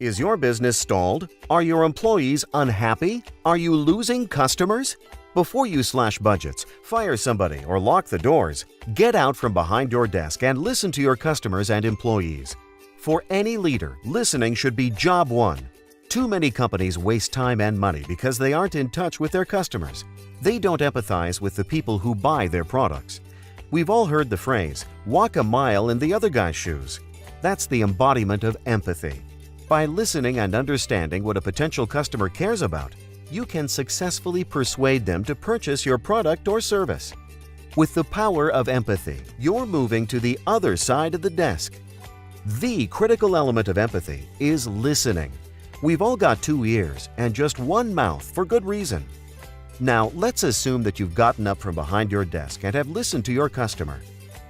Is your business stalled? Are your employees unhappy? Are you losing customers? Before you slash budgets, fire somebody, or lock the doors, get out from behind your desk and listen to your customers and employees. For any leader, listening should be job one. Too many companies waste time and money because they aren't in touch with their customers. They don't empathize with the people who buy their products. We've all heard the phrase, walk a mile in the other guy's shoes. That's the embodiment of empathy. By listening and understanding what a potential customer cares about, you can successfully persuade them to purchase your product or service. With the power of empathy, you're moving to the other side of the desk. The critical element of empathy is listening. We've all got 2 ears and just one mouth for good reason. Now, let's assume that you've gotten up from behind your desk and have listened to your customer.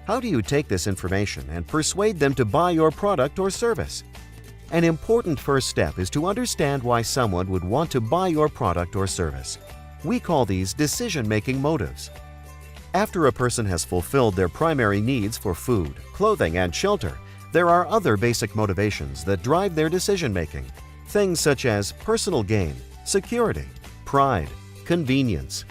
How do you take this information and persuade them to buy your product or service? An important first step is to understand why someone would want to buy your product or service. We call these decision-making motives. After a person has fulfilled their primary needs for food, clothing, and shelter, there are other basic motivations that drive their decision-making. Things such as personal gain, security, pride, convenience.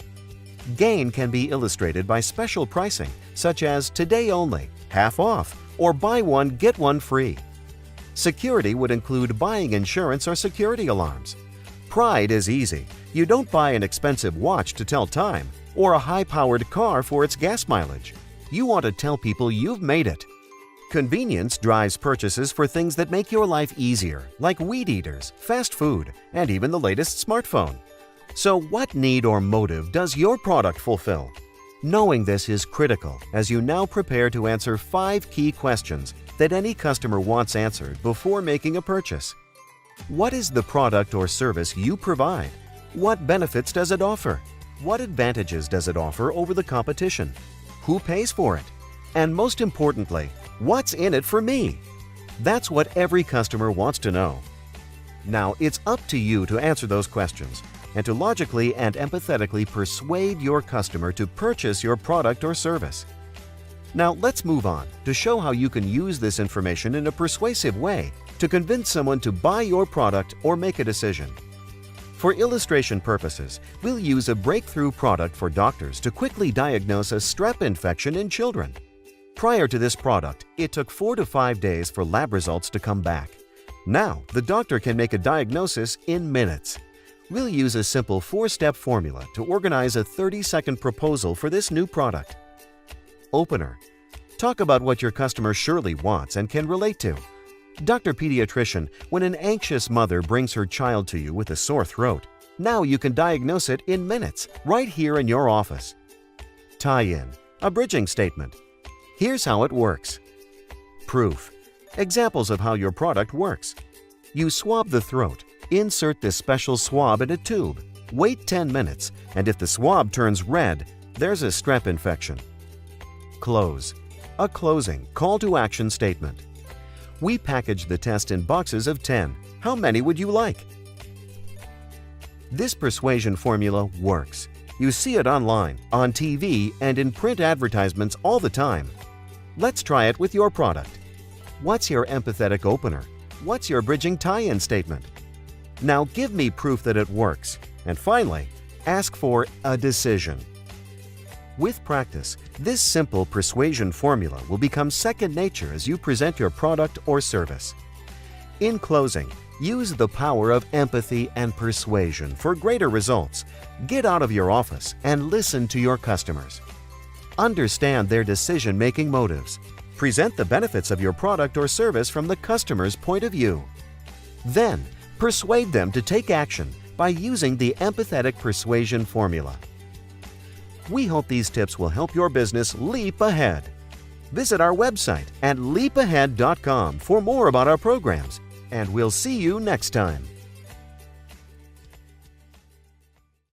Gain can be illustrated by special pricing, such as today only, half off, or buy one, get one free. Security would include buying insurance or security alarms. Pride is easy. You don't buy an expensive watch to tell time or a high-powered car for its gas mileage. You want to tell people you've made it. Convenience drives purchases for things that make your life easier, like weed eaters, fast food, and even the latest smartphone. So what need or motive does your product fulfill? Knowing this is critical as you now prepare to answer 5 key questions that any customer wants answered before making a purchase. What is the product or service you provide? What benefits does it offer? What advantages does it offer over the competition? Who pays for it? And most importantly, what's in it for me? That's what every customer wants to know. Now, it's up to you to answer those questions and to logically and empathetically persuade your customer to purchase your product or service. Now, let's move on to show how you can use this information in a persuasive way to convince someone to buy your product or make a decision. For illustration purposes, we'll use a breakthrough product for doctors to quickly diagnose a strep infection in children. Prior to this product, it took 4 to 5 days for lab results to come back. Now, the doctor can make a diagnosis in minutes. We'll use a simple 4-step formula to organize a 30-second proposal for this new product. Opener. Talk about what your customer surely wants and can relate to. Dr. Pediatrician, when an anxious mother brings her child to you with a sore throat, now you can diagnose it in minutes, right here in your office. Tie-in. A bridging statement. Here's how it works. Proof. Examples of how your product works. You swab the throat. Insert this special swab in a tube. Wait 10 minutes, and if the swab turns red, there's a strep infection. Close. A closing, call-to-action statement. We package the test in boxes of 10. How many would you like? This persuasion formula works. You see it online, on TV, and in print advertisements all the time. Let's try it with your product. What's your empathetic opener? What's your bridging tie-in statement? Now give me proof that it works. And finally, ask for a decision. With practice, this simple persuasion formula will become second nature as you present your product or service. In closing, use the power of empathy and persuasion for greater results. Get out of your office and listen to your customers. Understand their decision-making motives. Present the benefits of your product or service from the customer's point of view. Then, persuade them to take action by using the empathetic persuasion formula. We hope these tips will help your business leap ahead. Visit our website at leapahead.com for more about our programs, and we'll see you next time.